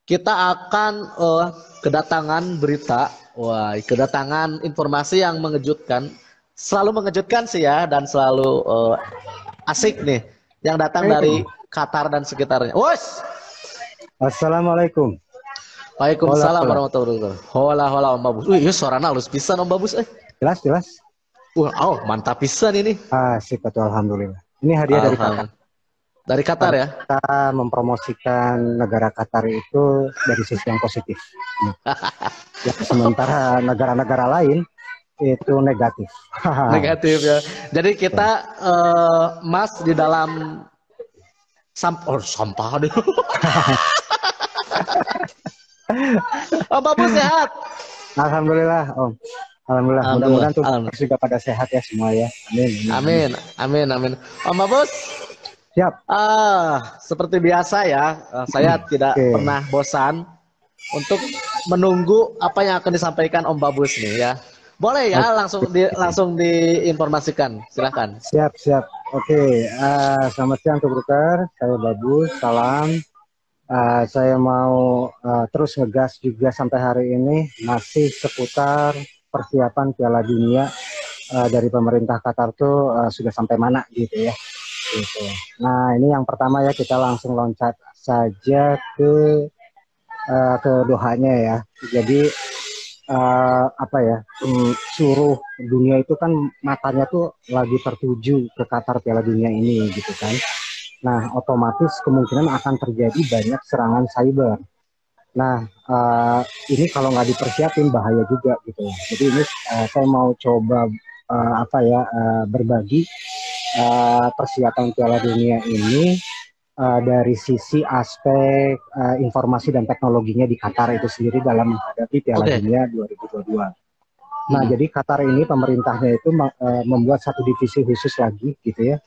kita akan kedatangan berita, wah, kedatangan informasi yang mengejutkan, selalu mengejutkan sih ya, dan selalu asik nih, yang datang dari Qatar dan sekitarnya. Wos, Assalamualaikum. Hola, Waalaikumsalam hola. warahmatullahi wabarakatuh. Hola, hola, Om Babus. Wih, suaranya halus pisan Om Babus. Jelas, jelas. Wah, oh, mantap pisan ini. Sip, betul, alhamdulillah. Ini hadiah dari kakak. Alhamdulillah. Dari Qatar Karena ya. kita mempromosikan negara Qatar itu dari sisi yang positif. Ya, sementara negara-negara lain itu negatif. Negatif ya. Jadi kita Mas di dalam sampah deh. Om Babus sehat. Alhamdulillah, Om. Alhamdulillah. Alhamdulillah. Mudah-mudahan tuh juga pada sehat ya semua ya. Amin. Amin. Amin. Amin. Om Babus. Siap. Seperti biasa ya, saya tidak pernah bosan untuk menunggu apa yang akan disampaikan Om Babus nih ya. Boleh ya, langsung diinformasikan. Silakan. Siap, siap. Oke, selamat siang Tuh Broker. Saya Babus, salam. Saya mau terus ngegas juga sampai hari ini masih seputar persiapan Piala Dunia dari pemerintah Qatar tuh sudah sampai mana gitu ya. Gitu. Nah, ini yang pertama ya, kita langsung loncat saja ke Dohanya ya. Jadi apa ya, seluruh dunia itu kan matanya tuh lagi tertuju ke Qatar Piala Dunia ini gitu kan. Nah, otomatis kemungkinan akan terjadi banyak serangan cyber. Nah, ini kalau nggak dipersiapin bahaya juga gitu. Jadi ini saya mau coba berbagi persiapan Piala Dunia ini dari sisi aspek informasi dan teknologinya di Qatar itu sendiri dalam menghadapi Piala Dunia 2022. Nah, jadi Qatar ini pemerintahnya itu membuat satu divisi khusus lagi gitu ya.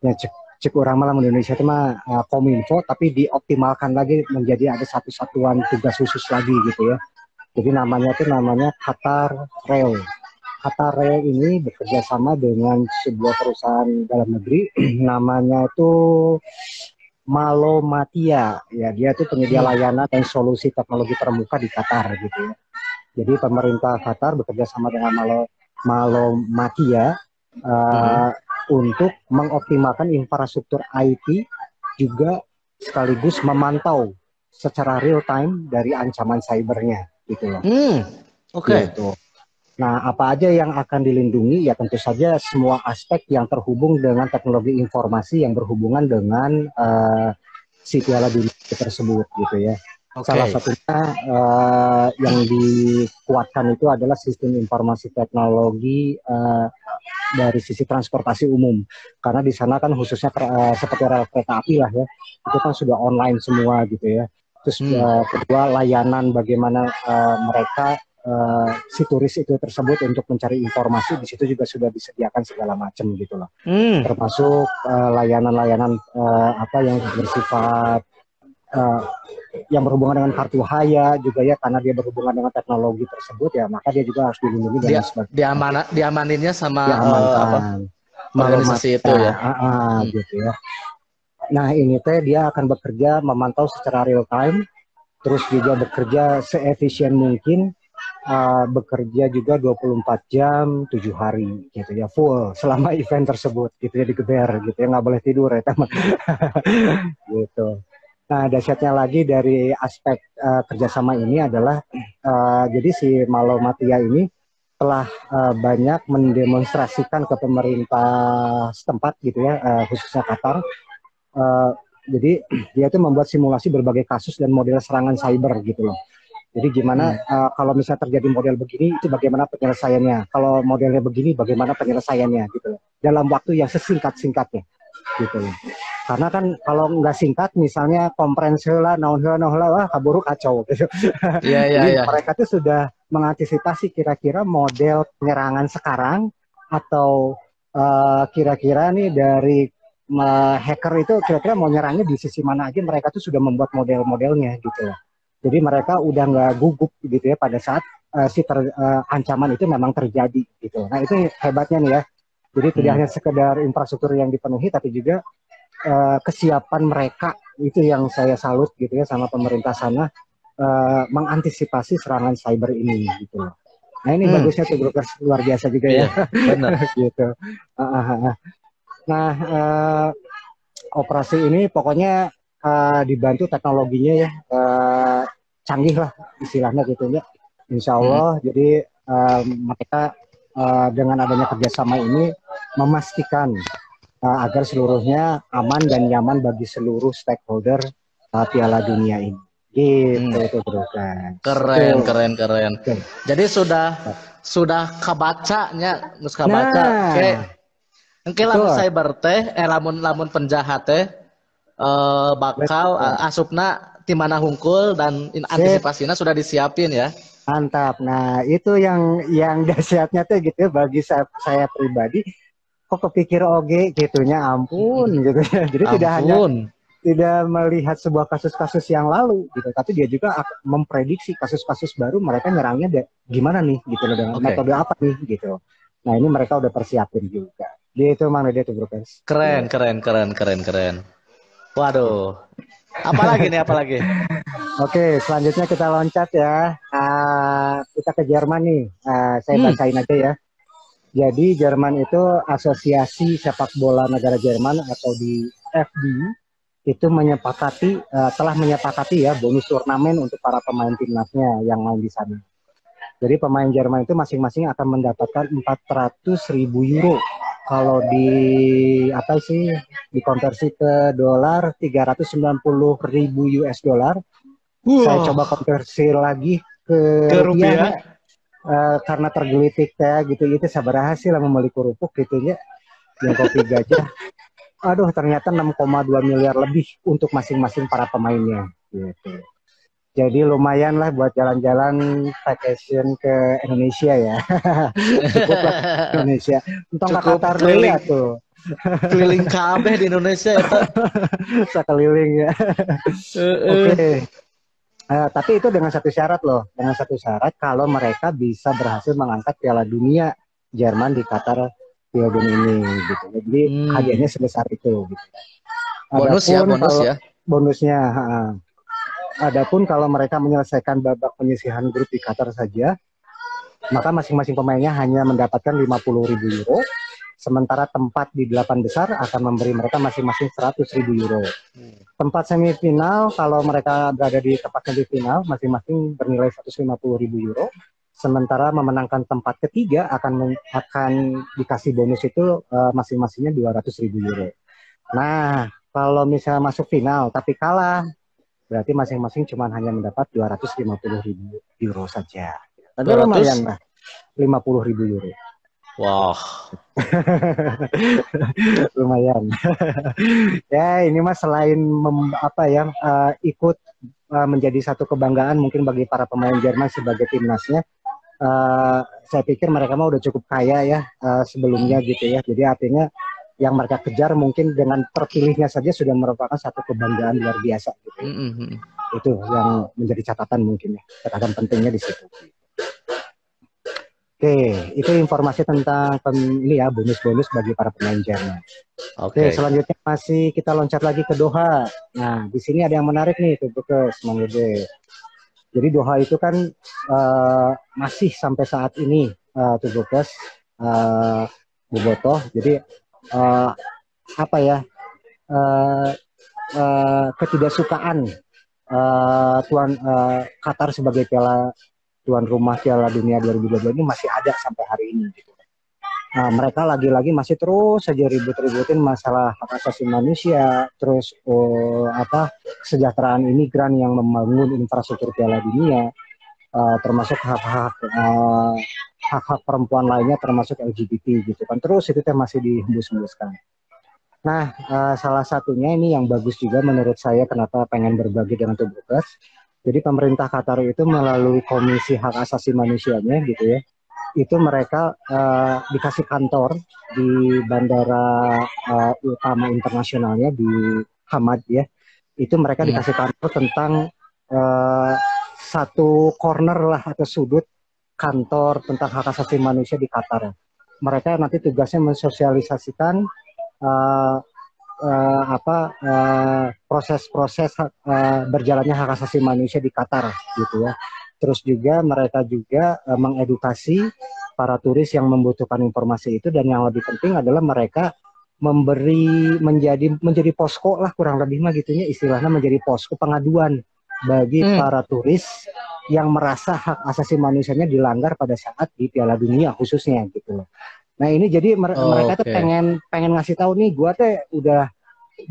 Yang cek orang malam Indonesia itu mah Kominfo, tapi dioptimalkan lagi menjadi ada satu satuan tugas khusus lagi gitu ya. Jadi namanya Qatar Rail. Qatar Rail ini bekerja sama dengan sebuah perusahaan dalam negeri, namanya itu Malomatia. Ya, dia itu penyedia layanan dan solusi teknologi terbuka di Qatar gitu ya. Jadi pemerintah Qatar bekerja sama dengan Malomatia untuk mengoptimalkan infrastruktur IT, juga sekaligus memantau secara real time dari ancaman cybernya gitu loh. Gitu. Nah, apa aja yang akan dilindungi? Ya tentu saja semua aspek yang terhubung dengan teknologi informasi yang berhubungan dengan si Piala Dunia tersebut gitu ya. Salah satunya yang dikuatkan itu adalah sistem informasi teknologi dari sisi transportasi umum, karena di sana kan khususnya seperti rel kereta api lah ya, itu kan sudah online semua gitu ya. Terus kedua, layanan bagaimana mereka si turis itu tersebut untuk mencari informasi, di situ juga sudah disediakan segala macam gitu loh. Termasuk layanan-layanan yang bersifat yang berhubungan dengan kartu haya juga ya, karena dia berhubungan dengan teknologi tersebut ya, maka dia juga harus dilindungi dan diamaninnya sama organisasi itu ya. Gitu ya. Nah, ini dia akan bekerja memantau secara real time, terus juga bekerja seefisien mungkin, bekerja juga 24 jam 7 hari gitu ya, full selama event tersebut gitu ya, digeber gitu ya, nggak boleh tidur ya teman. Gitu. Nah, dahsyatnya lagi dari aspek kerjasama ini adalah jadi si Malomatia ini telah banyak mendemonstrasikan ke pemerintah setempat gitu ya, khususnya Qatar. Jadi dia itu membuat simulasi berbagai kasus dan model serangan cyber gitu loh. Jadi gimana kalau misalnya terjadi model begini, itu bagaimana penyelesaiannya. Kalau modelnya begini, bagaimana penyelesaiannya gitu loh. Dalam waktu yang sesingkat-singkatnya gitu loh. Karena kan kalau nggak singkat, misalnya komprensi lah, wah kaburu kacau gitu. Jadi mereka tuh sudah mengantisipasi kira-kira model penyerangan sekarang, atau kira-kira nih dari hacker itu kira-kira mau nyerangnya di sisi mana aja, mereka tuh sudah membuat model-modelnya gitu. Jadi mereka udah nggak gugup gitu ya pada saat ancaman itu memang terjadi gitu. Nah, itu hebatnya nih ya. Jadi tidak hanya sekedar infrastruktur yang dipenuhi, tapi juga kesiapan mereka, itu yang saya salut gitu ya sama pemerintah sana. mengantisipasi serangan cyber ini gitu loh. Nah ini bagusnya tuh Brokers, luar biasa juga ya. Benar. Gitu. Nah operasi ini pokoknya dibantu teknologinya ya, canggih lah istilahnya gitu ya. Insya Allah jadi mereka dengan adanya kerjasama ini memastikan agar seluruhnya aman dan nyaman bagi seluruh stakeholder Piala Dunia ini. Gitu itu bro kan. Keren, keren, keren. Jadi sudah kabacanya, nus kabaca. Oke, lamun cyber teh, lamun penjahat teh bakal asupna di mana hungkul dan antisipasinya sudah disiapin ya. Mantap. Nah itu yang dahsyatnya tuh gitu bagi saya pribadi. Kok kepikir oge gitunya, ampun gitu ya. Jadi tidak melihat sebuah kasus-kasus yang lalu gitu, tapi dia juga memprediksi kasus-kasus baru, mereka nyerangnya gimana nih gitu loh, dengan metode apa nih gitu. Nah ini mereka udah persiapin juga. Dia itu Mang Dede tuh bro guys. Keren, keren, keren, keren, keren. Waduh. Apalagi nih, apalagi? Oke, selanjutnya kita loncat ya. Kita ke Jerman nih. Saya bacain aja ya. Jadi Jerman itu Asosiasi Sepak Bola Negara Jerman atau di FD itu telah menyepakati ya bonus turnamen untuk para pemain timnasnya yang main di sana. Jadi pemain Jerman itu masing-masing akan mendapatkan 400.000 euro. Kalau dikonversi ke dolar 390.000 US dollar. Saya coba konversi lagi ke rupiah. Karena tergelitik kayak gitu saya berhasil membeli kerupuk gitu ya, yang kopi gajah. Aduh ternyata 6,2 miliar lebih untuk masing-masing para pemainnya gitu. Jadi lumayan lah buat jalan-jalan vacation ke Indonesia ya. Cukup lah Indonesia. Untung nggak Qatar dulu ya tuh. Keliling kabeh di Indonesia ya. Sekeliling ya. Oke. Tapi itu dengan satu syarat loh, dengan satu syarat kalau mereka bisa berhasil mengangkat Piala Dunia Jerman di Qatar Piala Dunia ini gitu. Jadi hadiahnya sebesar itu. Gitu. Bonusnya. Adapun kalau mereka menyelesaikan babak penyisihan grup di Qatar saja, maka masing-masing pemainnya hanya mendapatkan 50.000 euro. Sementara tempat di 8 besar akan memberi mereka masing-masing 100.000 euro. Tempat semifinal, kalau mereka berada di tempat semifinal, masing-masing bernilai 150.000 euro. Sementara memenangkan tempat ketiga akan dikasih bonus itu masing-masingnya 200.000 euro. Nah, kalau misalnya masuk final tapi kalah, berarti masing-masing cuma hanya mendapat 250.000 euro saja. Tapi lumayan lah, 50.000 euro. Wah, lumayan. Ya ini mas selain ikut menjadi satu kebanggaan mungkin bagi para pemain Jerman sebagai timnasnya. Saya pikir mereka mah udah cukup kaya ya sebelumnya gitu ya. Jadi artinya yang mereka kejar mungkin dengan terpilihnya saja sudah merupakan satu kebanggaan luar biasa gitu. Itu yang menjadi catatan mungkin ya, catatan pentingnya di situ. Oke, itu informasi tentang ini ya bonus-bonus bagi para pemain Jerman. Oke, selanjutnya masih kita loncat lagi ke Doha. Nah, di sini ada yang menarik nih tuh ke Semanggi. Jadi Doha itu kan masih sampai saat ini tuh Bukes, Bobotoh. Jadi ketidaksukaan tuan Qatar sebagai tuan rumah Piala Dunia 2022 ini masih ada sampai hari ini. Gitu. Nah, mereka lagi-lagi masih terus saja ribut-ributin masalah hak asasi manusia, terus kesejahteraan imigran yang membangun infrastruktur Piala Dunia, termasuk hak-hak perempuan lainnya, termasuk LGBT gitu kan. Terus itu masih dihembus-hembuskan. Nah, salah satunya ini yang bagus juga menurut saya kenapa pengen berbagi dengan Tubukas. Jadi pemerintah Qatar itu melalui Komisi Hak Asasi Manusianya gitu ya, itu mereka dikasih kantor di bandara utama internasionalnya di Hamad ya. Itu mereka dikasih kantor tentang satu corner lah atau sudut kantor tentang hak asasi manusia di Qatar. Mereka nanti tugasnya mensosialisasikan proses-proses berjalannya hak asasi manusia di Qatar gitu ya. Terus juga mereka juga mengedukasi para turis yang membutuhkan informasi itu, dan yang lebih penting adalah mereka menjadi posko lah kurang lebih mah gitunya, istilahnya menjadi posko pengaduan bagi para turis yang merasa hak asasi manusianya dilanggar pada saat di Piala Dunia khususnya gitu loh. Nah ini jadi mereka tuh pengen ngasih tahu nih, gua teh udah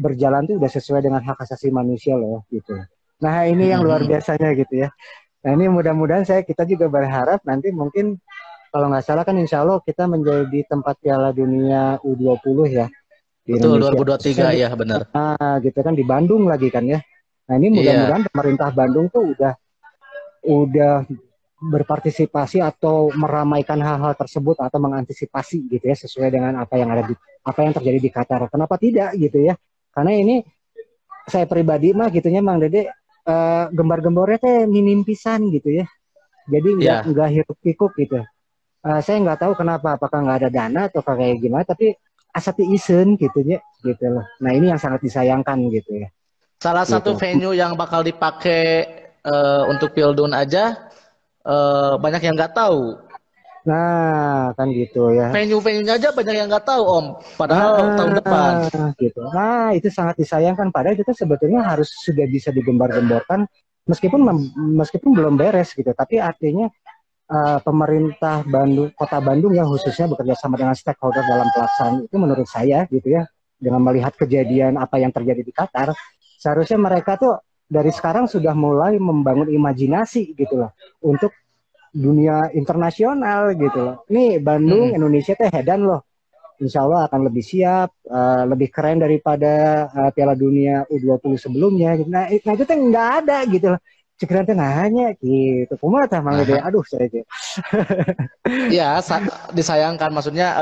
berjalan tuh udah sesuai dengan hak asasi manusia loh gitu. Nah ini yang luar biasanya gitu ya. Nah ini mudah-mudahan kita juga berharap nanti mungkin kalau nggak salah kan insya Allah kita menjadi tempat Piala Dunia U20 ya di Betul, Indonesia. 2023 ya benar. Nah gitu kan di Bandung lagi kan ya. Nah ini mudah-mudahan pemerintah Bandung tuh udah berpartisipasi atau meramaikan hal-hal tersebut atau mengantisipasi gitu ya sesuai dengan apa yang terjadi di Qatar. Kenapa tidak gitu ya? Karena ini saya pribadi mah gitunya Mang Dede gembar-gembornya teh minim pisan gitu ya. Jadi nggak hiruk pikuk gitu. Saya nggak tahu kenapa, apakah nggak ada dana atau kayak gimana, tapi asati isen gitunya gitu loh. Nah ini yang sangat disayangkan gitu ya. Salah satu venue yang bakal dipakai untuk Pildun aja banyak yang nggak tahu. Nah kan gitu ya. Venue-venuenya aja banyak yang nggak tahu Om. Padahal tahun depan. Gitu. Nah itu sangat disayangkan. Padahal itu sebetulnya harus sudah bisa digembar-gemborkan meskipun belum beres gitu. Tapi artinya pemerintah Kota Bandung yang khususnya bekerja sama dengan stakeholder dalam pelaksanaan itu menurut saya gitu ya, dengan melihat kejadian apa yang terjadi di Qatar, seharusnya mereka tuh dari sekarang sudah mulai membangun imajinasi gitu loh untuk dunia internasional gitu loh. Nih Bandung Indonesia teh hedan loh. Insya Allah akan lebih siap, lebih keren daripada Piala Dunia U20 sebelumnya. Nah itu teh nggak ada gitu loh. Cekiran teh nanya gitu. Kumaha tah Mang Dede? Aduh saya aja. Ya, disayangkan maksudnya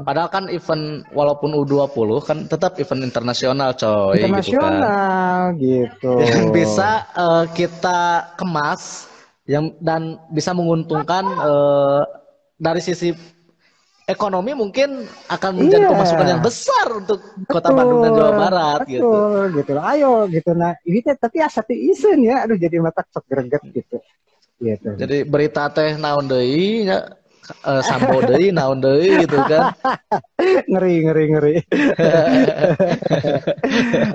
padahal kan event walaupun U20 kan tetap event internasional coy. Internasional gitu. Yang bisa kita kemas dan bisa menguntungkan dari sisi ekonomi mungkin akan menjadi pemasukan yang besar untuk Kota Bandung dan Jawa Barat gitu. Ayo gitu. Nah, ini tapi asati isen ya. Aduh jadi mata sok greget gitu. Gitu. Jadi berita teh naon deui nya sambo deui naon deui gitu kan. Ngeri.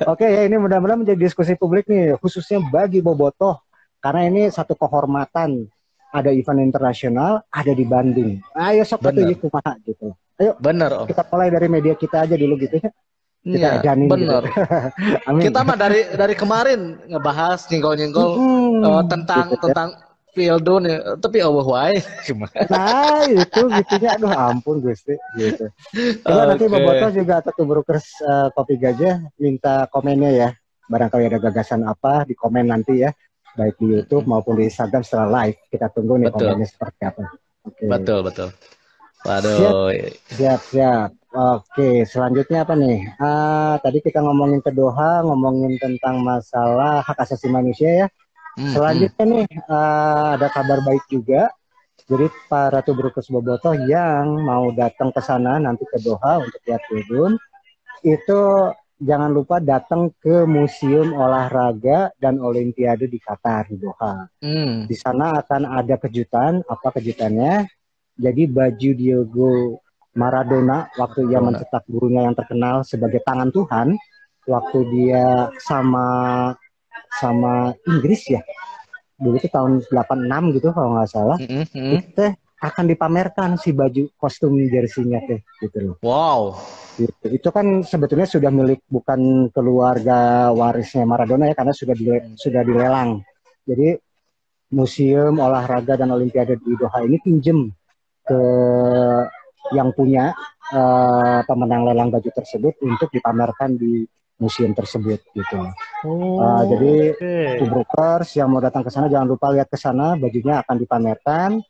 Oke ya, ini mudah-mudahan menjadi diskusi publik nih khususnya bagi Bobotoh karena ini satu kehormatan. Ada event internasional, ada di Bandung. Ayo sok atuh ieu kumaha gitu. Ayo. Bener, Om. Kita mulai dari media kita aja dulu gitu ya. Kita edanin bener. Gitu. Amin. Kita mah dari kemarin ngebahas nyenggol-nyenggol tentang Pildun ya, tapi wae gimana. Nah, itu gitunya aduh ampun Gusti gitu. Coba nanti Bobotoh juga atau Tubrukers Kopi Gajah minta komennya ya. Barangkali ada gagasan apa di komen nanti ya. Baik di YouTube maupun di Instagram setelah live. Kita tunggu nih komennya seperti apa. Okay. Betul. Waduh. Siap. Oke, selanjutnya apa nih? Tadi kita ngomongin ke Doha, ngomongin tentang masalah hak asasi manusia ya. Selanjutnya nih ada kabar baik juga. Jadi para Tubrukers Bobotoh yang mau datang ke sana nanti ke Doha untuk lihat Pildun itu jangan lupa datang ke Museum Olahraga dan Olimpiade di Qatar di Doha. Di sana akan ada kejutan. Apa kejutannya? Jadi baju Diego Maradona waktu ia mencetak gurunya yang terkenal sebagai tangan Tuhan, waktu dia sama Inggris ya. Dulu itu tahun 86 gitu kalau nggak salah. Itu akan dipamerkan si baju kostum jersinya teh gitu loh. Wow. Gitu. Itu kan sebetulnya sudah milik bukan keluarga warisnya Maradona ya karena sudah dilelang. Jadi Museum Olahraga dan Olimpiade di Doha ini pinjem ke yang punya pemenang lelang baju tersebut untuk dipamerkan di museum tersebut gitu. Jadi Tubrukers yang mau datang ke sana jangan lupa lihat ke sana, bajunya akan dipamerkan.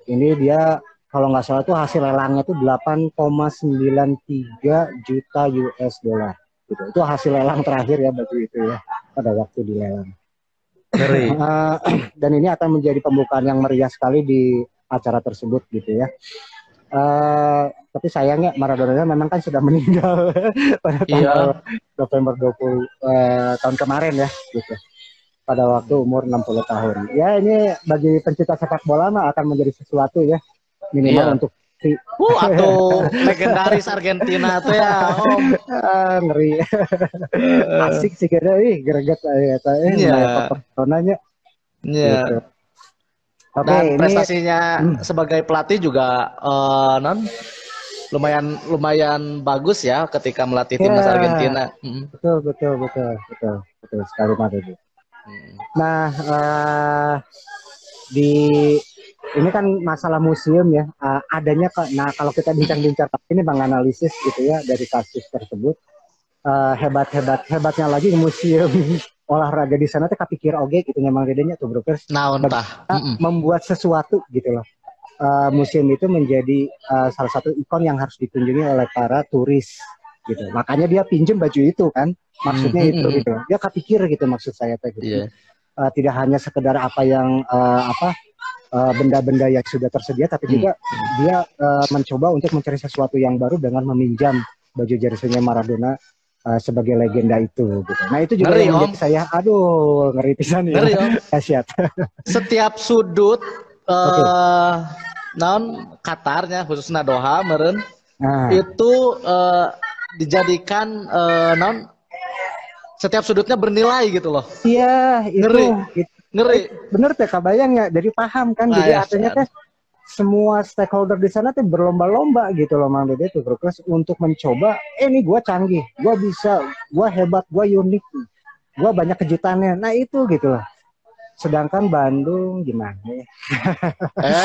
Ini dia kalau nggak salah tuh hasil lelangnya tuh 8,93 juta US dollar. Gitu. Itu hasil lelang terakhir ya baju itu ya pada waktu dilelang. Dan ini akan menjadi pembukaan yang meriah sekali di acara tersebut gitu ya. Tapi sayangnya Maradona memang kan sudah meninggal pada tanggal Iya, November 20 tahun kemarin ya gitu. Pada waktu umur 60 tahun. Ya ini bagi pencinta sepak bola mah akan menjadi sesuatu ya minimal iya. untuk si Atau legendaris Argentina tuh ya, Om. ngeri Eh, asik sih kira greget menaya iya, faktor Maradonanya gitu. iya. Oke, Dan ini prestasinya sebagai pelatih juga non lumayan lumayan bagus ya ketika melatih timnas ya Argentina. Mm. betul betul betul betul betul sekali Mas Dodi. Mm. Nah, di ini kan masalah museum ya, adanya nah kalau kita bincang-bincang ini menganalisis gitu ya dari kasus tersebut, hebatnya lagi museum olahraga di sana tuh kapikir oge gitu memang gedenya tuh brokers Nah, entah. bagaimana Mm-mm. membuat sesuatu gitu loh. Museum itu menjadi salah satu ikon yang harus dikunjungi oleh para turis gitu. Makanya dia pinjem baju itu kan, maksudnya itu Mm-mm. gitu. Dia kepikir gitu maksud saya teh gitu. Iya. Tidak hanya sekedar apa yang benda-benda yang sudah tersedia, tapi Mm. juga dia mencoba untuk mencari sesuatu yang baru dengan meminjam baju jersey-nya Maradona sebagai legenda itu. Gitu. Nah itu juga Ngeri, yang Om. menjadi saya, aduh ngeri pisan ya, Ngeri, Om. dahsyat. Setiap sudut Oke, eh non Qatarnya khususnya Doha meren nah itu dijadikan non setiap sudutnya bernilai gitu loh. iya Ngeri, itu ngeri. bener teh kabayang ya, jadi paham kan, Nah, jadi ya, artinya teh semua stakeholder di sana tuh berlomba-lomba gitu loh Mang Dede tuh terus untuk mencoba ini gue canggih, gue bisa, gue hebat, gue unik, gue banyak kejutannya, nah itu gitu loh. Sedangkan Bandung gimana ya,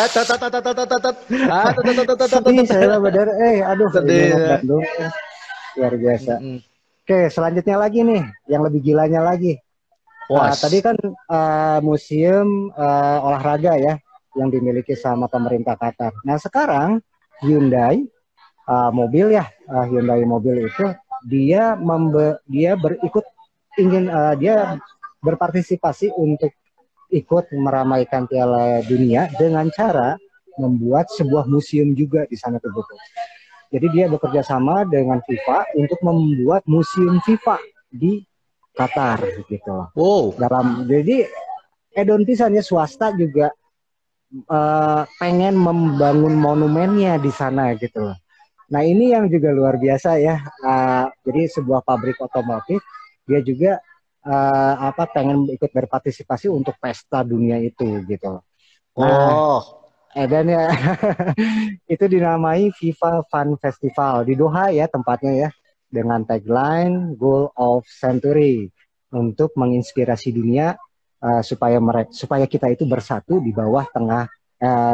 tet tet tet tet tet tet tet. Tet tet tet tet tet sedih tet. saya bener, aduh ini Sedih mah ya. Bandung luar biasa. Mm-mm. Oke selanjutnya lagi nih yang lebih gilanya lagi. Tadi Was. kan museum olahraga ya yang dimiliki sama pemerintah Qatar. Nah sekarang Hyundai mobil ya, Hyundai mobil itu dia berikut ingin dia berpartisipasi untuk ikut meramaikan Piala Dunia dengan cara membuat sebuah museum juga di sana tuh. Jadi dia bekerja sama dengan FIFA untuk membuat museum FIFA di Qatar gitu. Wow. Jadi edon pisannya swasta juga pengen membangun monumennya di sana gitu loh. Nah ini yang juga luar biasa ya. Jadi sebuah pabrik otomotif dia juga pengen ikut berpartisipasi untuk pesta dunia itu gitu. Nah Oh. dan ya itu dinamai FIFA Fun Festival di Doha ya tempatnya ya dengan tagline Goal of Century untuk menginspirasi dunia supaya kita itu bersatu di bawah tengah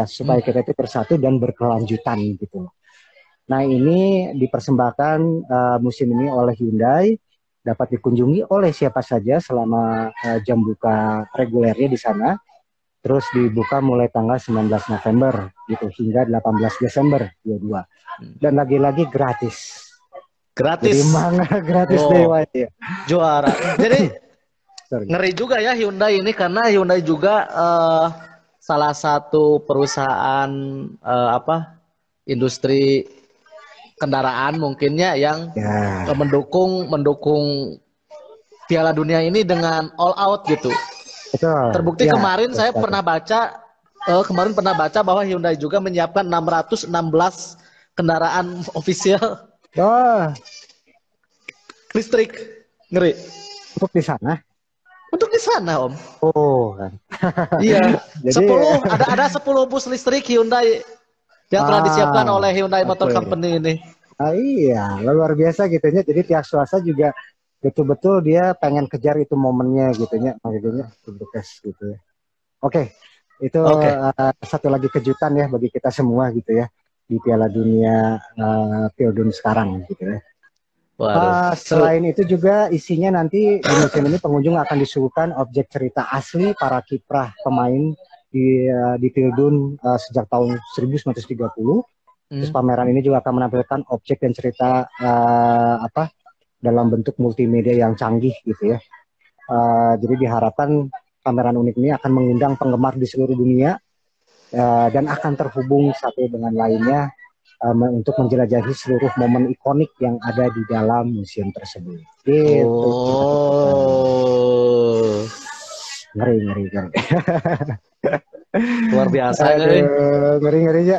supaya Hmm. kita itu bersatu dan berkelanjutan gitu. Nah ini dipersembahkan musim ini oleh Hyundai dapat dikunjungi oleh siapa saja selama jam buka regulernya di sana. Terus dibuka mulai tanggal 19 November gitu hingga 18 Desember 22. Dan lagi-lagi gratis. Jadi Gratis. mangga gratis Oh, dewa ya. juara. Jadi Sorry. ngeri juga ya Hyundai ini karena Hyundai juga salah satu perusahaan apa industri kendaraan mungkinnya yang Ya, mendukung mendukung Piala Dunia ini dengan all out gitu. betul. Terbukti Ya, kemarin betul saya sekali. kemarin pernah baca bahwa Hyundai juga menyiapkan 616 kendaraan official Oh, listrik. Ngeri. untuk di sana. Untuk di sana, Om. Oh, kan. Iya, Jadi 10 ada 10 bus listrik Hyundai yang telah disiapkan oleh Hyundai oke. Motor Company ini. Iya, luar biasa gitu ya. Jadi pihak swasta juga betul-betul dia pengen kejar itu momennya gitu ya, makanya gitu ya. Oke, itu Oke. satu lagi kejutan ya bagi kita semua gitu ya di Piala Dunia Pildun sekarang gitu ya. Waduh, seru. Selain itu juga isinya nanti di museum ini pengunjung akan disuguhkan objek cerita asli para kiprah pemain di Pildun sejak tahun 1930. Terus Hmm. pameran ini juga akan menampilkan objek dan cerita dalam bentuk multimedia yang canggih gitu ya. Jadi diharapkan pameran unik ini akan mengundang penggemar di seluruh dunia dan akan terhubung satu dengan lainnya untuk menjelajahi seluruh momen ikonik yang ada di dalam museum tersebut. Gitu. Oh, Ngeri. luar biasa nih. Aduh, ngeri ya.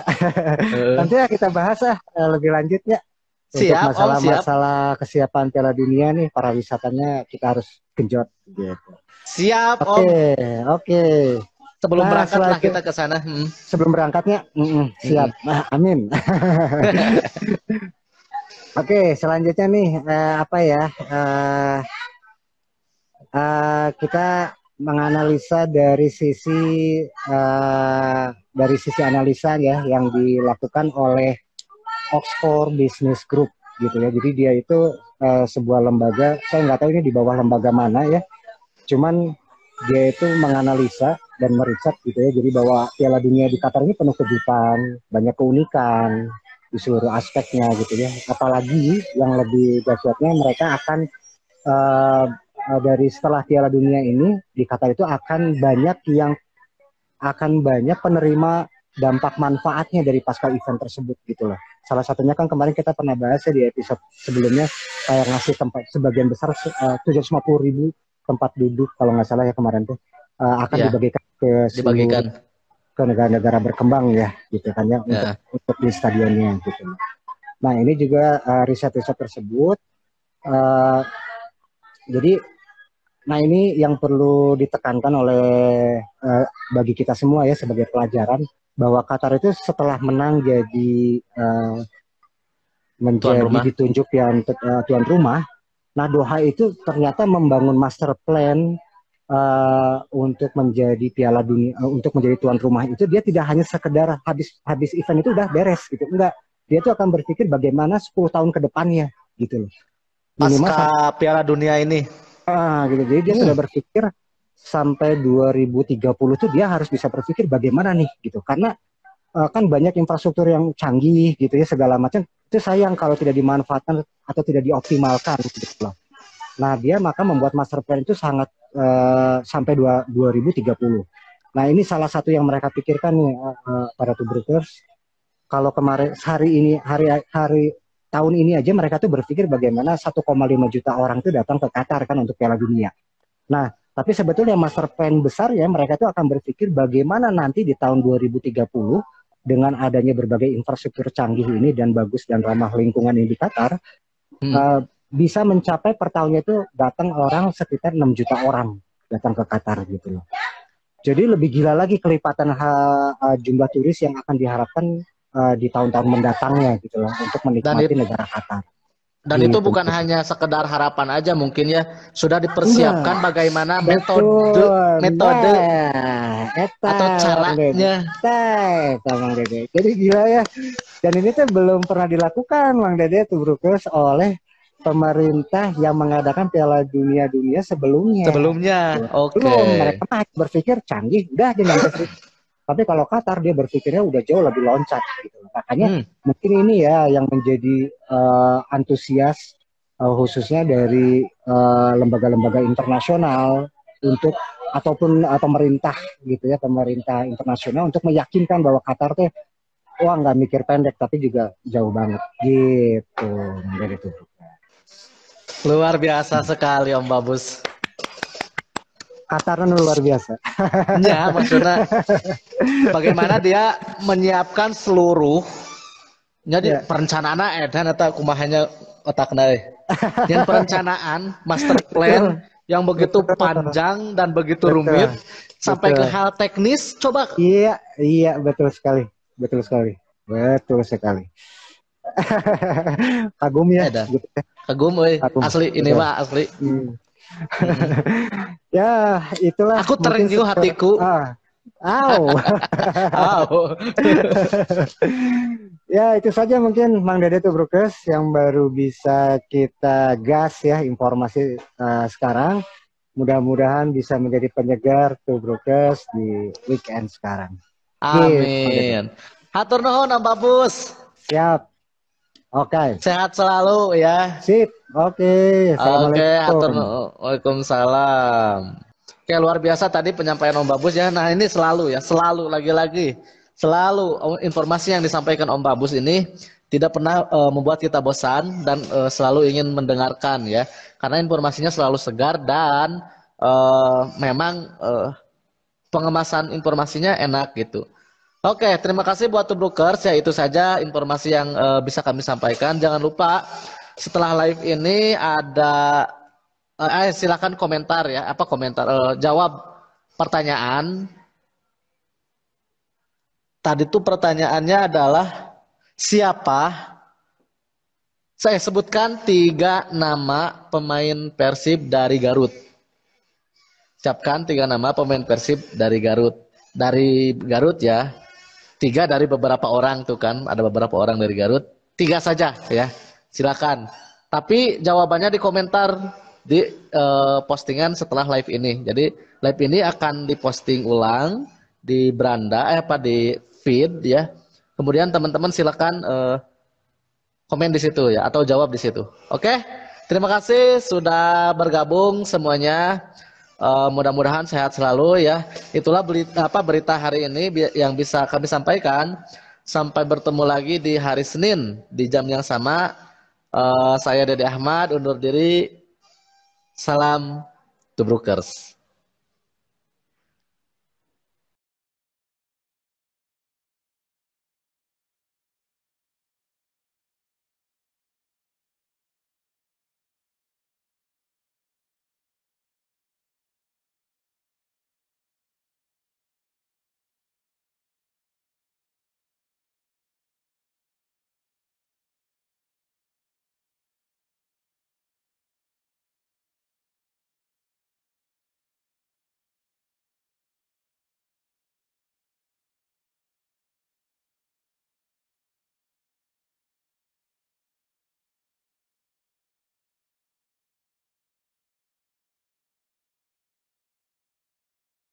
Nanti ya kita bahas lebih lanjut ya. Untuk Siap, Om, siap. masalah kesiapan Piala Dunia nih, para wisatanya kita harus genjot gitu. Siap, Om. Oke. Sebelum berangkat lah kita ke sana. Sebelum berangkatnya, siap. Amin. Oke, selanjutnya nih kita menganalisa dari sisi analisa ya yang dilakukan oleh Oxford Business Group gitu ya. Jadi dia itu sebuah lembaga, saya nggak tahu ini di bawah lembaga mana ya. Cuman dia itu menganalisa dan meriset gitu ya. Jadi bahwa Piala Dunia di Qatar ini penuh kejutan, banyak keunikan di seluruh aspeknya gitu ya. Apalagi yang lebih dahsyatnya mereka akan dari setelah Piala Dunia ini di Qatar itu akan banyak penerima dampak manfaatnya dari pasca event tersebut gitu loh. Salah satunya kan kemarin kita pernah bahas ya di episode sebelumnya, kayak ngasih tempat sebagian besar 750.000 tempat duduk kalau nggak salah ya kemarin tuh akan dibagikan ke negara-negara berkembang ya gitu kan ya, untuk di stadionnya gitu. Nah ini juga riset-riset tersebut jadi ini yang perlu ditekankan oleh bagi kita semua ya sebagai pelajaran, bahwa Qatar itu setelah menang jadi ditunjuk tuan rumah. Nah Doha itu ternyata membangun master plan untuk menjadi Piala Dunia, untuk menjadi tuan rumah itu dia tidak hanya sekedar habis event itu udah beres gitu, enggak. Dia tuh akan berpikir bagaimana 10 tahun ke depannya gitu loh. Pasca Piala Dunia ini. Gitu. Jadi dia sudah berpikir sampai 2030 tuh dia harus bisa berpikir bagaimana nih gitu. Karena kan banyak infrastruktur yang canggih gitu ya segala macam. Itu sayang kalau tidak dimanfaatkan atau tidak dioptimalkan gitu loh. Nah, dia maka membuat master plan itu sangat sampai 2030. Nah, ini salah satu yang mereka pikirkan nih para Tubrukers. Kalau kemarin hari tahun ini aja mereka tuh berpikir bagaimana 1,5 juta orang tuh datang ke Qatar kan untuk Piala Dunia. Nah, tapi sebetulnya master plan besar ya mereka tuh akan berpikir bagaimana nanti di tahun 2030 dengan adanya berbagai infrastruktur canggih ini dan bagus dan ramah lingkungan ini di Qatar bisa mencapai per tahunnya itu datang orang sekitar 6 juta orang datang ke Qatar gitu loh. Jadi lebih gila lagi kelipatan jumlah turis yang akan diharapkan di tahun-tahun mendatangnya gitu loh untuk menikmati negara Qatar. Dan itu bukan hanya sekedar harapan aja mungkin ya, sudah dipersiapkan bagaimana metode atau caranya. Mang Dede. Jadi gila ya. Dan ini tuh belum pernah dilakukan Mang Dede tuh Brukers oleh pemerintah yang mengadakan Piala Dunia sebelumnya. Oke. Belum, mereka berpikir canggih, udah aja nyampe. Tapi kalau Qatar dia berpikirnya udah jauh lebih loncat gitu. Makanya mungkin ini ya yang menjadi antusias khususnya dari lembaga-lembaga internasional untuk ataupun pemerintah gitu ya, pemerintah internasional untuk meyakinkan bahwa Qatar tuh nggak mikir pendek tapi juga jauh banget gitu. Dari itu. Luar biasa sekali Om Babus. Qatar kan luar biasa. Ya, maksudnya bagaimana dia menyiapkan seluruh jadi perencanaan dan atau kumahanya otakna yang perencanaan master plan yang begitu panjang dan begitu rumit sampai ke hal teknis. Coba. Iya, betul sekali. Kagum ya. Gitu. Kagum, asli ini mah asli. Ya, itulah. Aku terenyuh hatiku. Ya, itu saja mungkin Mang Dede Tubrukers yang baru bisa kita gas ya informasi sekarang. Mudah-mudahan bisa menjadi penyegar Tubrukers di weekend sekarang. Amin. Hatur nuhun Om Babus. Siap. Oke. Sehat selalu ya. Sip. Oke. Waalaikumsalam. Oke, luar biasa tadi penyampaian Om Babus ya. Nah ini selalu lagi-lagi selalu informasi yang disampaikan Om Babus ini tidak pernah membuat kita bosan dan selalu ingin mendengarkan ya, karena informasinya selalu segar dan memang pengemasan informasinya enak gitu. Oke, terima kasih buat Tubrukers ya, itu saja informasi yang bisa kami sampaikan. Jangan lupa setelah live ini ada silakan komentar ya, apa komentar jawab pertanyaan. Tadi tuh pertanyaannya adalah siapa? Saya sebutkan 3 nama pemain Persib dari Garut. Siapkan 3 nama pemain Persib dari Garut. Dari Garut ya. 3 dari beberapa orang tuh kan. Ada beberapa orang dari Garut. 3 saja ya. Silakan. Tapi jawabannya di komentar di postingan setelah live ini. Jadi live ini akan diposting ulang di beranda di feed ya. Kemudian teman-teman silakan komen di situ ya atau jawab di situ. Oke? Terima kasih sudah bergabung semuanya. Mudah-mudahan sehat selalu ya. Itulah berita hari ini yang bisa kami sampaikan. Sampai bertemu lagi di hari Senin di jam yang sama. Saya Dede Ahmad undur diri. Salam Tubrukers.